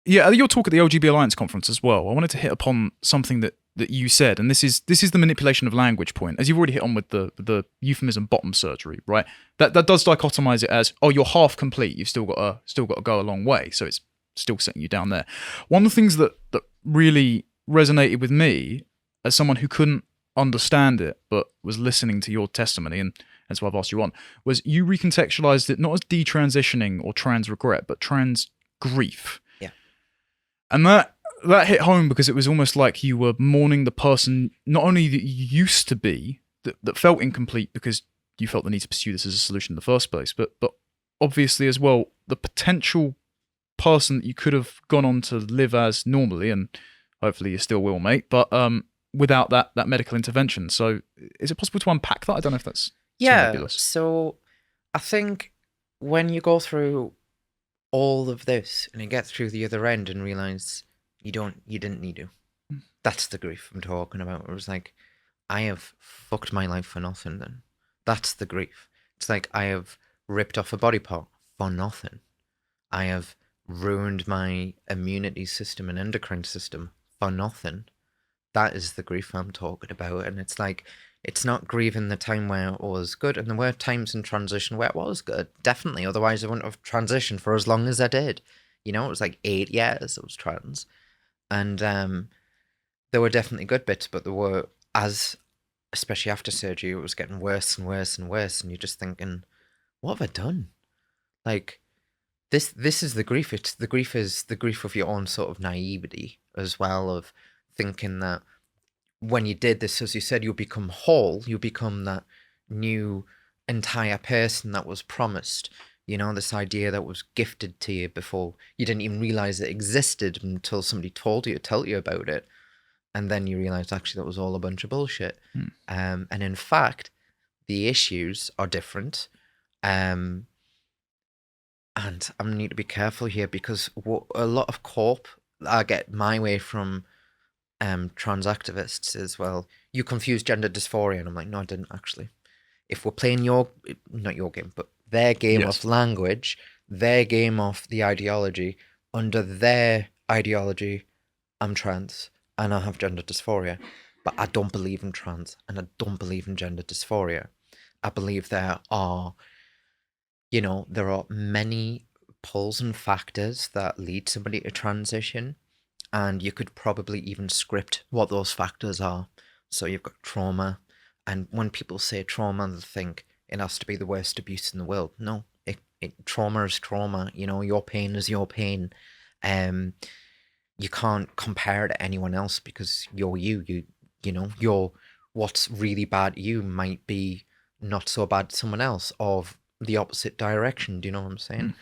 Yeah, your talk at the LGB Alliance conference as well. I wanted to hit upon something that you said, and this is the manipulation of language point, as you've already hit on with the euphemism bottom surgery, right? That does dichotomize it as, oh, you're half complete, you've still got to go a long way, so it's still setting you down there. One of the things that really resonated with me as someone who couldn't understand it but was listening to your testimony, and that's why I've asked you on, was you recontextualized it not as detransitioning or trans regret, but trans grief. Yeah. And that hit home because it was almost like you were mourning the person not only that you used to be, that felt incomplete because you felt the need to pursue this as a solution in the first place, but obviously as well, the potential person that you could have gone on to live as normally, and hopefully you still will, mate, but without that medical intervention. So is it possible to unpack that? I don't know if that's too nebulous. So I think when you go through all of this and you get through the other end and realize you didn't need to. That's the grief I'm talking about. It was like, I have fucked my life for nothing then. That's the grief. It's like I have ripped off a body part for nothing. I have ruined my immunity system and endocrine system for nothing. That is the grief I'm talking about. And it's like, it's not grieving the time where it was good. And there were times in transition where it was good, definitely. Otherwise, I wouldn't have transitioned for as long as I did. You know, it was like 8 years I was trans. And there were definitely good bits, but there were, especially after surgery, it was getting worse and worse and worse. And you're just thinking, what have I done? Like, this is the grief. The grief is the grief of your own sort of naivety as well, of thinking that when you did this, as you said, you'll become whole. You become that new entire person that was promised. You know, this idea that was gifted to you before you didn't even realize it existed until somebody tell you about it. And then you realize actually that was all a bunch of bullshit. And in fact, the issues are different. And I need to be careful here because a lot of I get my way from trans activists as well. You confuse gender dysphoria. And I'm like, no, I didn't actually. If we're playing not your game, but their game of language, their game of the ideology, under their ideology, I'm trans and I have gender dysphoria. But I don't believe in trans and I don't believe in gender dysphoria. I believe there are many pulls and factors that lead somebody to transition, and you could probably even script what those factors are. So you've got trauma, and when people say trauma, they think it has to be the worst abuse in the world. No, trauma is trauma. You know, your pain is your pain. You can't compare to anyone else because you're you. You know, what's really bad to you might be not so bad to someone else, of the opposite direction. Do you know what I'm saying?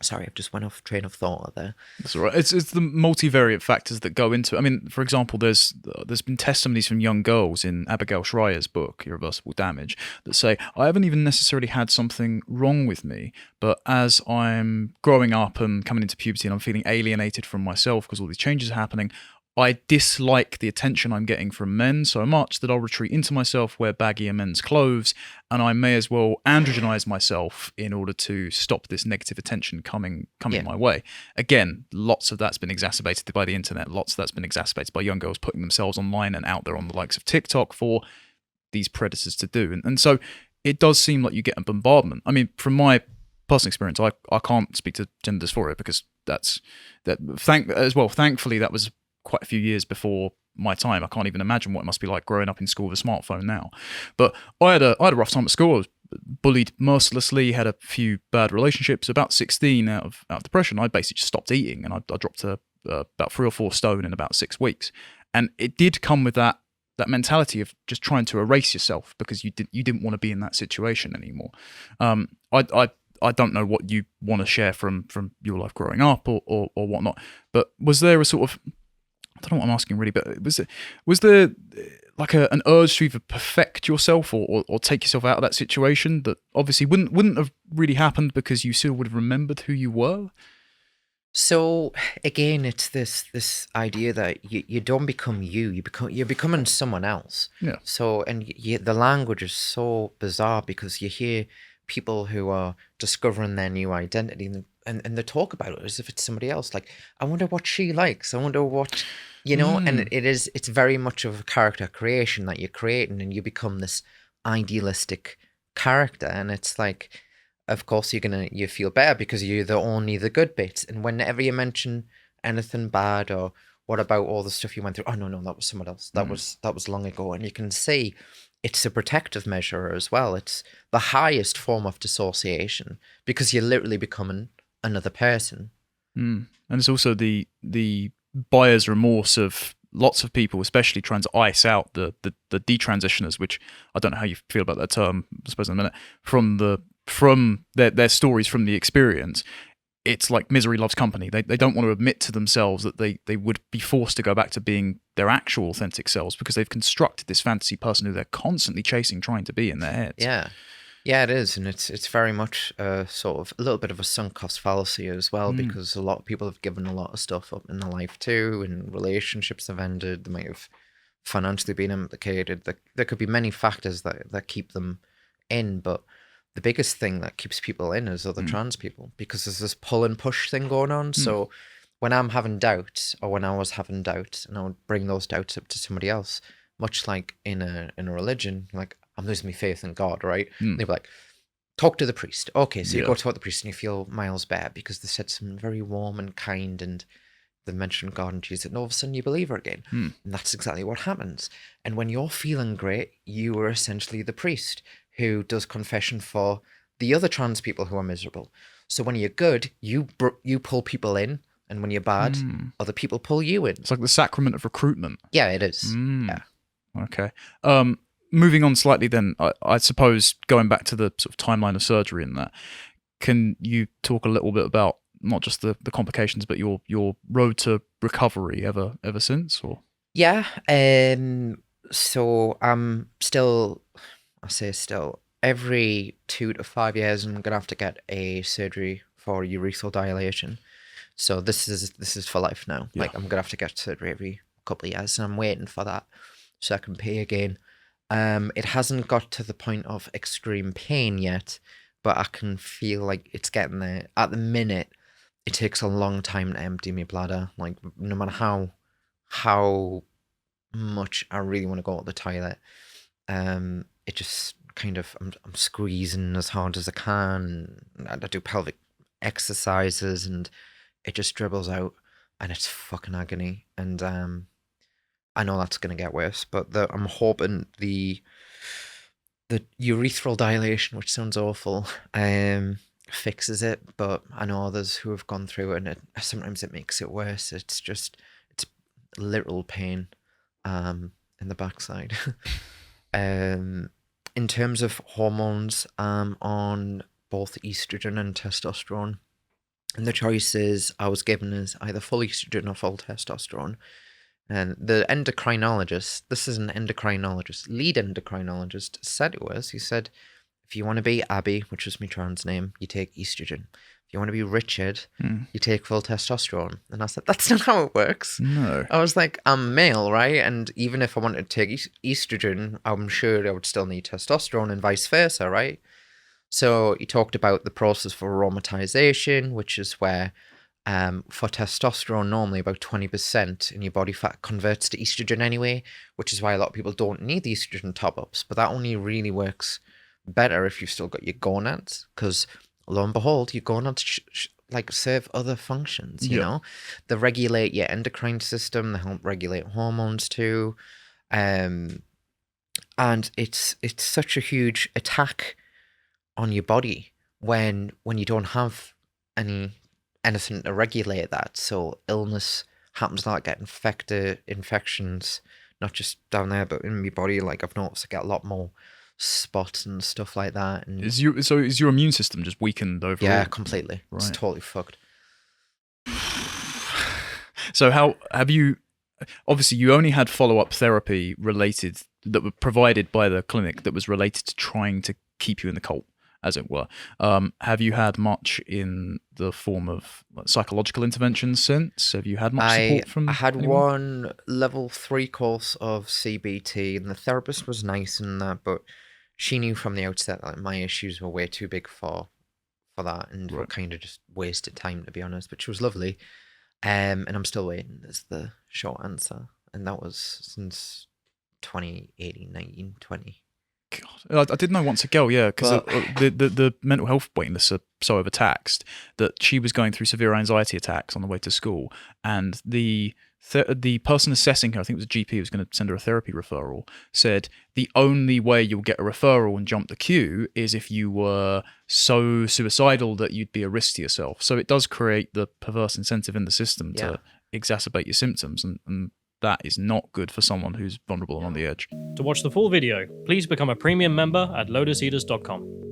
Sorry, I've just went off train of thought there. That's all right. It's the multivariate factors that go into it. I mean, for example, there's been testimonies from young girls in Abigail Schreier's book, Irreversible Damage, that say, I haven't even necessarily had something wrong with me, but as I'm growing up and coming into puberty and I'm feeling alienated from myself because all these changes are happening, I dislike the attention I'm getting from men so much that I'll retreat into myself, wear baggier men's clothes, and I may as well androgynize myself in order to stop this negative attention coming my way. Again, lots of that's been exacerbated by the internet. Lots of that's been exacerbated by young girls putting themselves online and out there on the likes of TikTok for these predators to do. And so it does seem like you get a bombardment. I mean, from my personal experience, I can't speak to gender dysphoria because thankfully that was quite a few years before my time. I can't even imagine what it must be like growing up in school with a smartphone now. But I had a rough time at school. I was bullied mercilessly, had a few bad relationships. About 16, out of depression, I basically just stopped eating, and I dropped to about 3 or 4 stone in about 6 weeks. And it did come with that mentality of just trying to erase yourself because you didn't want to be in that situation anymore. I don't know what you want to share from your life growing up or whatnot, but was there a sort of, I don't know what I'm asking really, but was there like an urge to either perfect yourself or take yourself out of that situation that obviously wouldn't have really happened because you still would have remembered who you were? So again, it's this idea that you don't become you're becoming someone else. Yeah. So the language is so bizarre because you hear people who are discovering their new identity and and they talk about it as if it's somebody else. Like, I wonder what she likes. I wonder what, and Mm. it's very much of a character creation that you're creating, and you become this idealistic character. And it's like, of course, you feel better because you're only the good bits. And whenever you mention anything bad, or what about all the stuff you went through? Oh no, that was someone else. That was long ago. And you can see it's a protective measure as well. It's the highest form of dissociation because you're literally becoming another person. And it's also the buyer's remorse of lots of people, especially trying to ice out the detransitioners, which I don't know how you feel about that term, I suppose in a minute, from their stories from the experience. It's like misery loves company. They don't want to admit to themselves that they would be forced to go back to being their actual authentic selves because they've constructed this fantasy person who they're constantly chasing, trying to be in their heads. Yeah. Yeah, it is, and it's very much sort of a little bit of a sunk cost fallacy as well, because a lot of people have given a lot of stuff up in their life too, and relationships have ended. They might have financially been implicated. There could be many factors that keep them in, but the biggest thing that keeps people in is other trans people, because there's this pull and push thing going on. So when I'm having doubts, or when I was having doubts, and I would bring those doubts up to somebody else, much like in a religion, like, I'm losing my faith in God, right? They'd be like, talk to the priest. Okay, so you go talk to the priest and you feel miles better because they said something very warm and kind, and they mentioned God and Jesus, and all of a sudden you believe her again. And that's exactly what happens. And when you're feeling great, you are essentially the priest who does confession for the other trans people who are miserable. So when you're good, you pull people in, and when you're bad, other people pull you in. It's like the sacrament of recruitment. Yeah, it is. Yeah. Okay. Moving on slightly then, I suppose going back to the sort of timeline of surgery and that, can you talk a little bit about not just the complications, but your road to recovery ever since? Or Yeah. So I'm still, I say still, every 2 to 5 years, I'm gonna have to get a surgery for urethral dilation. So this is for life now. Yeah. Like, I'm gonna have to get surgery every couple of years, and I'm waiting for that so I can pay again. It hasn't got to the point of extreme pain yet, but I can feel like it's getting there. At the minute, it takes a long time to empty my bladder. Like, no matter how much I really want to go to the toilet, it just kind of, I'm squeezing as hard as I can. I do pelvic exercises, and it just dribbles out, and it's fucking agony. And I know that's going to get worse, but I'm hoping the urethral dilation, which sounds awful, fixes it. But I know others who have gone through it, and sometimes it makes it worse. It's literal pain in the backside. In terms of hormones, I'm on both estrogen and testosterone. And the choices I was given is either full estrogen or full testosterone. And the endocrinologist, this is an endocrinologist, lead endocrinologist, said to us, he said, if you want to be Abby, which was my trans name, you take estrogen. If you want to be Richard, you take full testosterone. And I said, that's not how it works. no. I was like, I'm male, right? And even if I wanted to take estrogen, I'm sure I would still need testosterone, and vice versa, right? So he talked about the process for aromatization, which is where for testosterone, normally about 20% in your body fat converts to estrogen anyway, which is why a lot of people don't need the estrogen top-ups. But that only really works better if you've still got your gonads, because lo and behold, your gonads like serve other functions, you know? They regulate your endocrine system, they help regulate hormones too. And it's such a huge attack on your body when you don't have anything to regulate that. So illness happens, like get infections, not just down there but in my body. Like, I've noticed I get a lot more spots and stuff like that. And Is your immune system just weakened overall? yeah, completely. Right. It's totally fucked. So how have you? Obviously, you only had follow-up therapy related that were provided by the clinic that was related to trying to keep you in the cult, as it were. Have you had much in the form of psychological interventions since? Have you had much support from? I had anyone? one level 3 course of CBT, and the therapist was nice in that, but she knew from the outset that my issues were way too big for for that, and we Right. kind of just wasted time, to be honest. But she was lovely, and I'm still waiting. Is the short answer, and that was since 2018, 19, 20. God, I did know once a girl, yeah, because But- the mental health waiting lists are so overtaxed that she was going through severe anxiety attacks on the way to school, and the person assessing her, I think it was a GP who was going to send her a therapy referral, said the only way you'll get a referral and jump the queue is if you were so suicidal that you'd be a risk to yourself. So it does create the perverse incentive in the system Yeah. to exacerbate your symptoms, and that is not good for someone who's vulnerable and on the edge. To watch the full video, please become a premium member at lotuseaters.com.